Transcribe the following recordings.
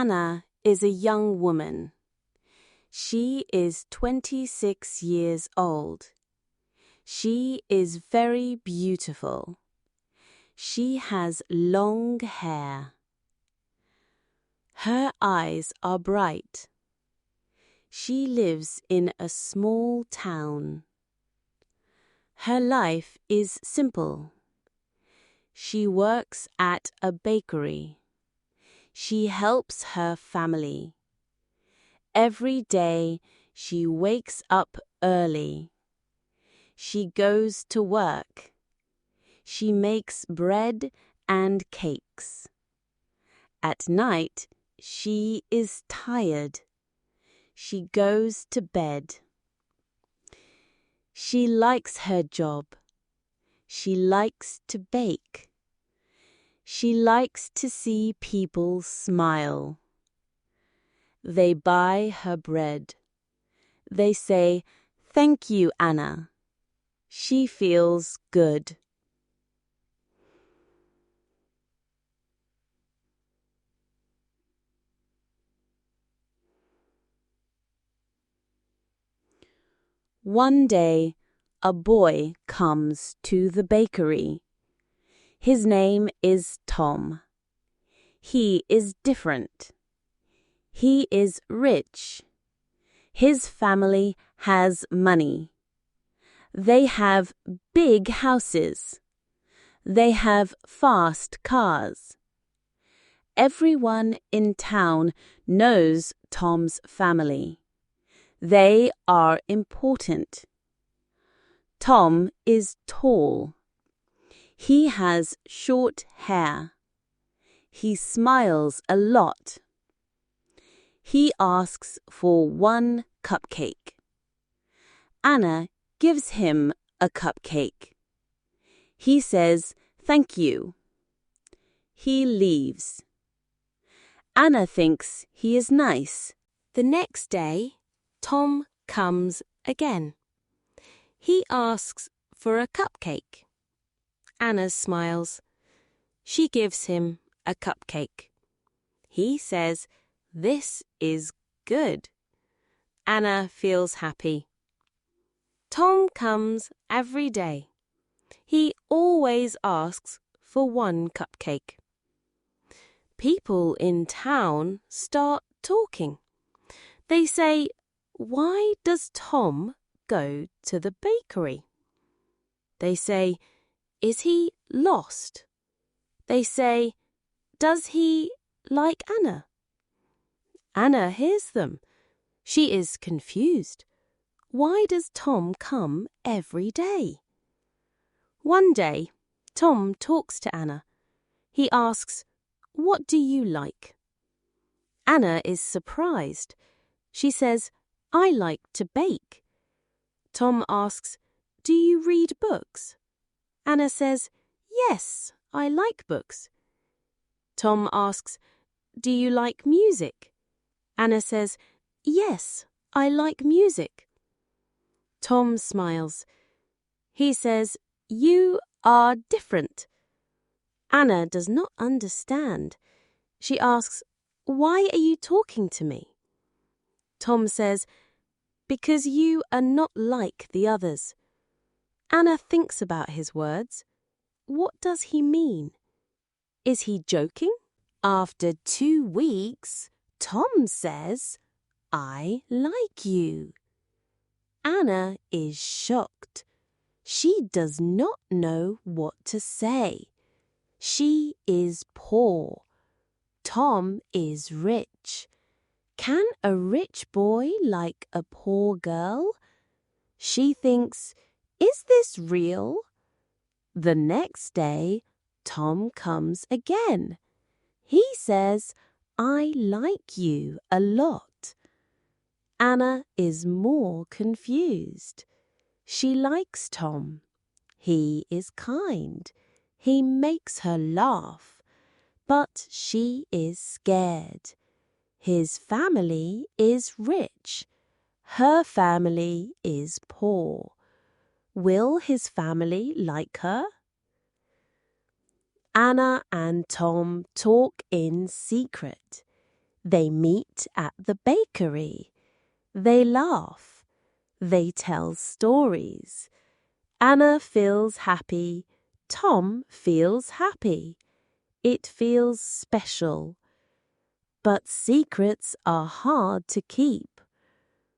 Anna is a young woman. She is 26 years old. She is very beautiful. She has long hair. Her eyes are bright. She lives in a small town. Her life is simple. She works at a bakery. She helps her family. Every day she wakes up early. She goes to work. She makes bread and cakes. At night she is tired. She goes to bed. She likes her job. She likes to bake. She likes to see people smile. They buy her bread. They say, "Thank you, Anna." She feels good. One day, a boy comes to the bakery. His name is Tom. He is different. He is rich. His family has money. They have big houses. They have fast cars. Everyone in town knows Tom's family. They are important. Tom is tall. He has short hair. He smiles a lot. He asks for 1 cupcake. Anna gives him a cupcake. He says, "Thank you." He leaves. Anna thinks he is nice. The next day, Tom comes again. He asks for a cupcake. Anna smiles. She gives him a cupcake. He says, "This is good." Anna feels happy. Tom comes every day. He always asks for 1 cupcake. People in town start talking. They say, "Why does Tom go to the bakery?" They say, "Is he lost?" They say, "Does he like Anna?" Anna hears them. She is confused. Why does Tom come every day? One day, Tom talks to Anna. He asks, "What do you like?" Anna is surprised. She says, "I like to bake." Tom asks, "Do you read books?" Anna says, "Yes, I like books." Tom asks, "Do you like music?" Anna says, "Yes, I like music." Tom smiles. He says, "You are different." Anna does not understand. She asks, "Why are you talking to me?" Tom says, "Because you are not like the others." Anna thinks about his words. What does he mean? Is he joking? After 2 weeks, Tom says, "I like you." Anna is shocked. She does not know what to say. She is poor. Tom is rich. Can a rich boy like a poor girl? She thinks, "Is this real?" The next day, Tom comes again. He says, "I like you a lot." Anna is more confused. She likes Tom. He is kind. He makes her laugh. But she is scared. His family is rich. Her family is poor. Will his family like her? Anna and Tom talk in secret. They meet at the bakery. They laugh. They tell stories. Anna feels happy. Tom feels happy. It feels special. But secrets are hard to keep.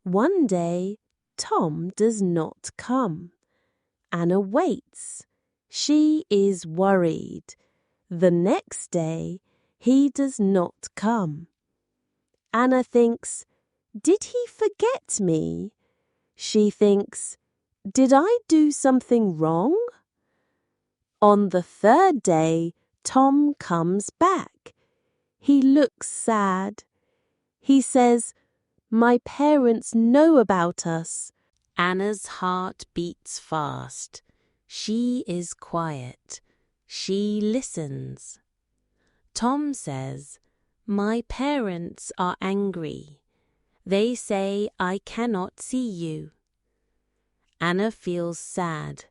One day, Tom does not come. Anna waits. She is worried. The next day, he does not come. Anna thinks, did he forget me? She thinks, did I do something wrong? On the third day, Tom comes back. He looks sad. He says, my parents know about us. Anna's heart beats fast. She is quiet. She listens. Tom says, my parents are angry. They say I cannot see you. Anna feels sad.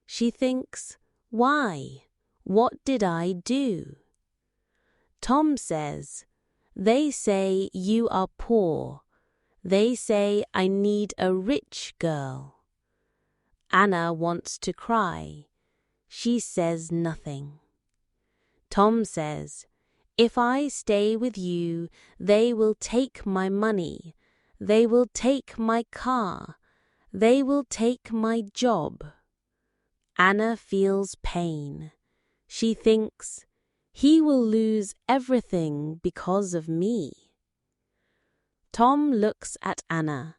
She thinks, why? What did I do? Tom says, they say you are poor. They say I need a rich girl. Anna wants to cry. She says nothing. Tom says, if I stay with you, they will take my money. They will take my car. They will take my job. Anna feels pain. She thinks, he will lose everything because of me. Tom looks at Anna.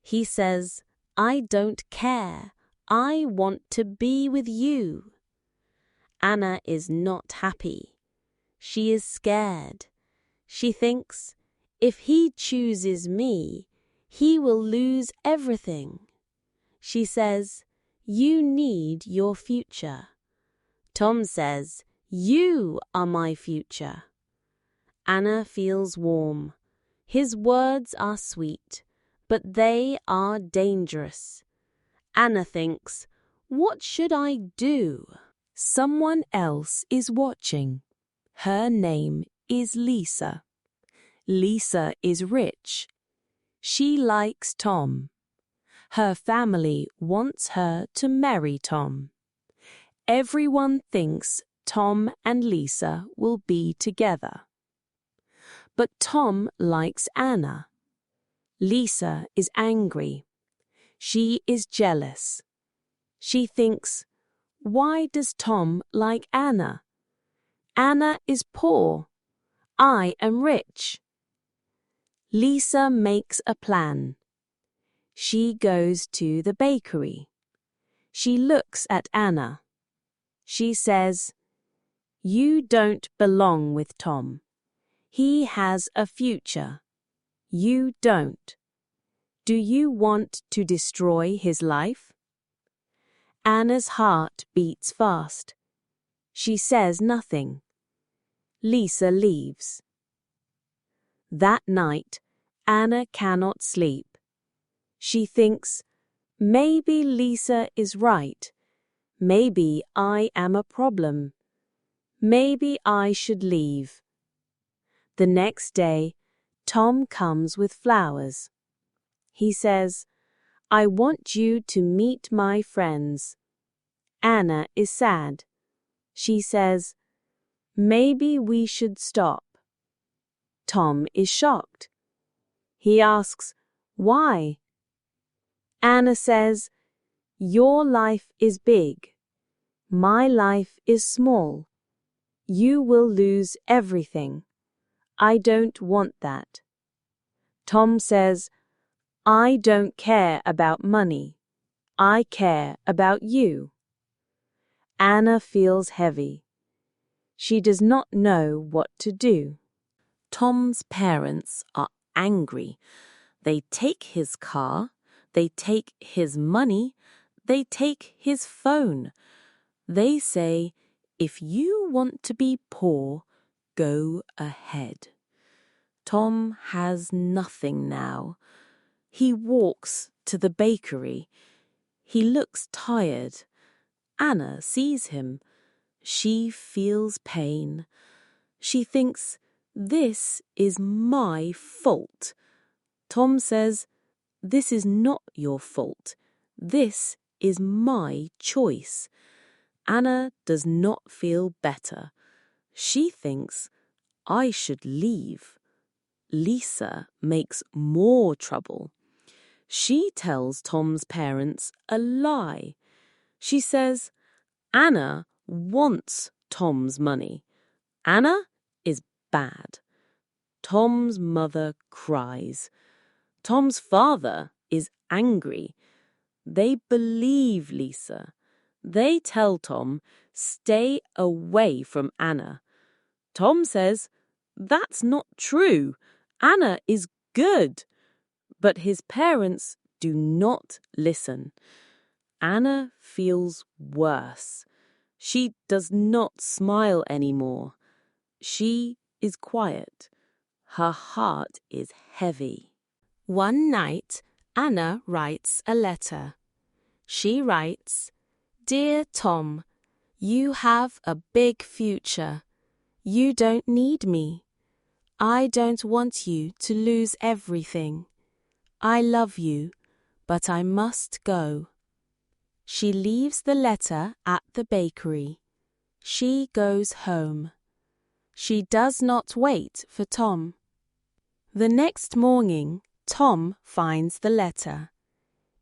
He says, I don't care. I want to be with you. Anna is not happy. She is scared. She thinks, if he chooses me, he will lose everything. She says, you need your future. Tom says, you are my future. Anna feels warm. His words are sweet, but they are dangerous. Anna thinks, what should I do? Someone else is watching. Her name is Lisa. Lisa is rich. She likes Tom. Her family wants her to marry Tom. Everyone thinks Tom and Lisa will be together. But Tom likes Anna. Lisa is angry. She is jealous. She thinks, why does Tom like Anna? Anna is poor. I am rich. Lisa makes a plan. She goes to the bakery. She looks at Anna. She says, you don't belong with Tom. He has a future. You don't. Do you want to destroy his life? Anna's heart beats fast. She says nothing. Lisa leaves. That night, Anna cannot sleep. She thinks, maybe Lisa is right. Maybe I am a problem. Maybe I should leave. The next day, Tom comes with flowers. He says, I want you to meet my friends. Anna is sad. She says, maybe we should stop. Tom is shocked. He asks, why? Anna says, your life is big. My life is small. You will lose everything. I don't want that. Tom says, I don't care about money. I care about you. Anna feels heavy. She does not know what to do. Tom's parents are angry. They take his car. They take his money. They take his phone. They say, if you want to be poor, go ahead. Tom has nothing now. He walks to the bakery. He looks tired. Anna sees him. She feels pain. She thinks, "This is my fault." Tom says, "This is not your fault. This is my choice." Anna does not feel better. She thinks, "I should leave." Lisa makes more trouble. She tells Tom's parents a lie. She says, Anna wants Tom's money. Anna is bad. Tom's mother cries. Tom's father is angry. They believe Lisa. They tell Tom, "Stay away from Anna." Tom says, "That's not true. Anna is good." But his parents do not listen. Anna feels worse. She does not smile anymore. She is quiet. Her heart is heavy. One night, Anna writes a letter. She writes, "Dear Tom, you have a big future. You don't need me. I don't want you to lose everything. I love you, but I must go." She leaves the letter at the bakery. She goes home. She does not wait for Tom. The next morning, Tom finds the letter.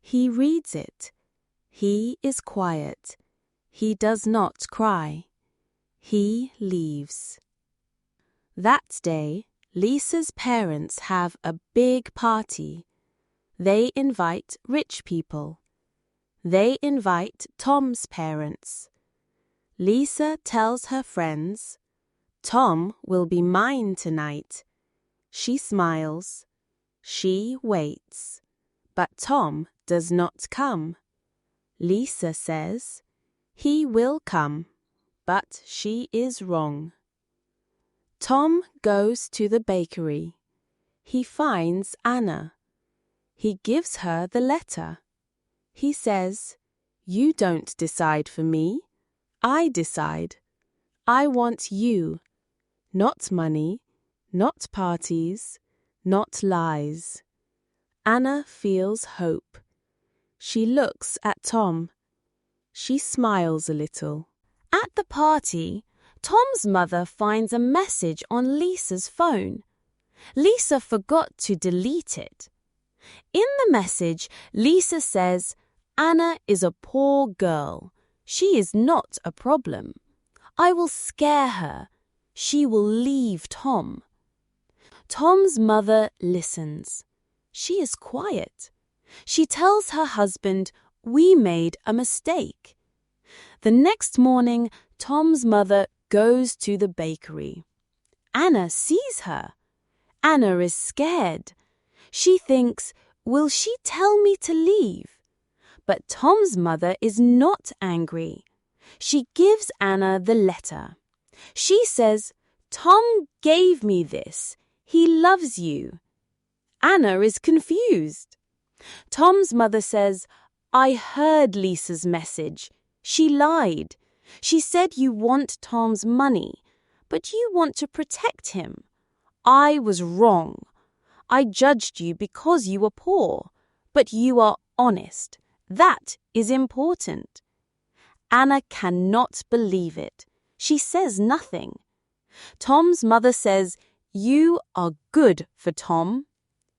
He reads it. He is quiet. He does not cry. He leaves. That day, Lisa's parents have a big party. They invite rich people. They invite Tom's parents. Lisa tells her friends, "Tom will be mine tonight." She smiles. She waits. But Tom does not come. Lisa says, "He will come," but she is wrong. Tom goes to the bakery. He finds Anna. He gives her the letter. He says, "You don't decide for me. I decide. I want you. Not money, not parties, not lies." Anna feels hope. She looks at Tom. She smiles a little. At the party, Tom's mother finds a message on Lisa's phone. Lisa forgot to delete it. In the message, Lisa says, "Anna is a poor girl. She is not a problem. I will scare her. She will leave Tom." Tom's mother listens. She is quiet. She tells her husband, "We made a mistake." The next morning, Tom's mother goes to the bakery. Anna sees her. Anna is scared. She thinks, will she tell me to leave? But Tom's mother is not angry. She gives Anna the letter. She says, "Tom gave me this. He loves you." Anna is confused. Tom's mother says, "I heard Lisa's message. She lied. She said you want Tom's money, but you want to protect him. I was wrong. I judged you because you were poor, but you are honest. That is important." Anna cannot believe it. She says nothing. Tom's mother says, "You are good for Tom."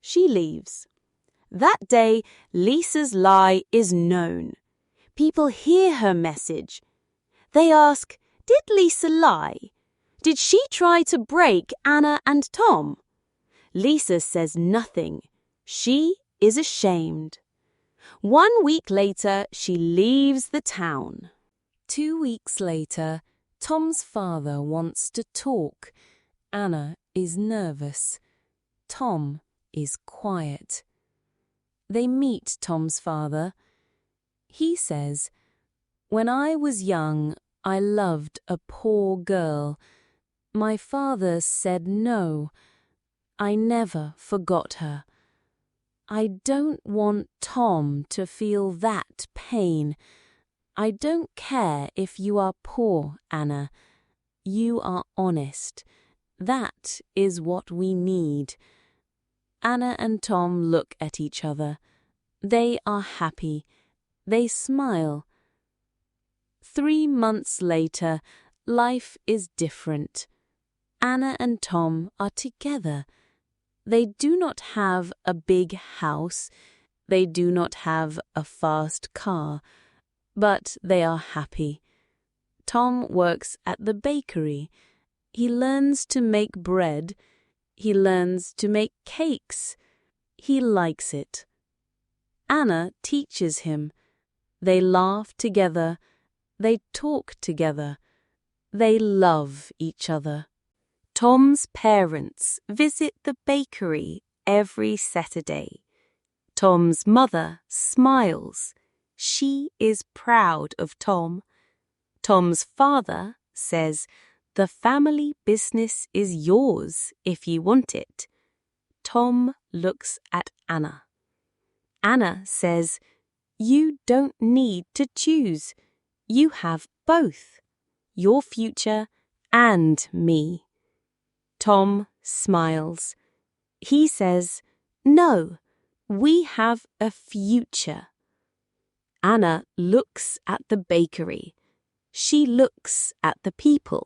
She leaves. That day, Lisa's lie is known. People hear her message. They ask, did Lisa lie? Did she try to break Anna and Tom? Lisa says nothing. She is ashamed. 1 week later, she leaves the town. 2 weeks later, Tom's father wants to talk. Anna is nervous. Tom is quiet. They meet Tom's father. He says, "When I was young, I loved a poor girl. My father said no. I never forgot her. I don't want Tom to feel that pain. I don't care if you are poor, Anna. You are honest. That is what we need. Anna and Tom look at each other. They are happy. They smile. 3 months later, life is different. Anna and Tom are together. They do not have a big house. They do not have a fast car. But they are happy. Tom works at the bakery. He learns to make bread. He learns to make cakes. He likes it. Anna teaches him. They laugh together. They talk together. They love each other. Tom's parents visit the bakery every Saturday. Tom's mother smiles. She is proud of Tom. Tom's father says, "The family business is yours if you want it." Tom looks at Anna. Anna says, "You don't need to choose. You have both, your future and me." Tom smiles. He says, "No, we have a future." Anna looks at the bakery. She looks at the people.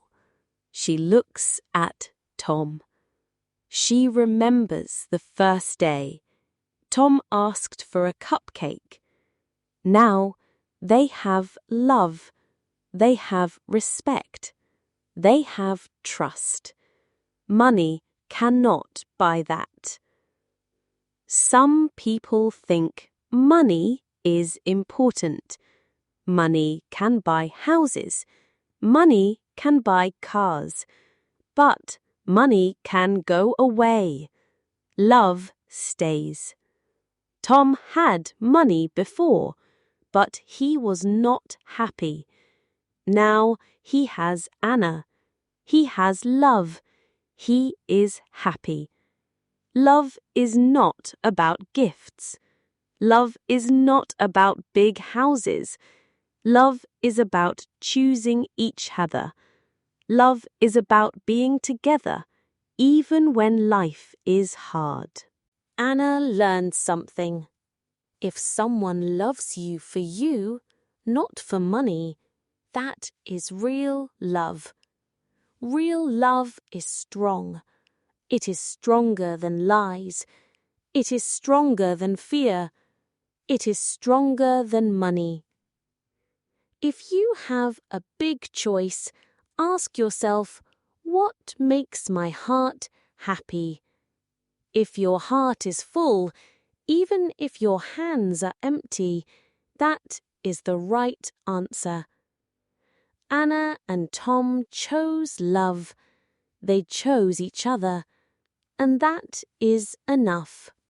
She looks at Tom. She remembers the first day. Tom asked for a cupcake. Now they have love. They have respect. They have trust. Money cannot buy that. Some people think money is important. Money can buy houses. Money can buy cars. But money can go away. Love stays. Tom had money before, but he was not happy. Now he has Anna. He has love. He is happy. Love is not about gifts. Love is not about big houses. Love is about choosing each other. Love is about being together, even when life is hard. Anna learned something. If someone loves you for you, not for money, that is real love. Real love is strong. It is stronger than lies. It is stronger than fear. It is stronger than money. If you have a big choice, ask yourself, what makes my heart happy? If your heart is full, even if your hands are empty, that is the right answer. Anna and Tom chose love. They chose each other, and that is enough.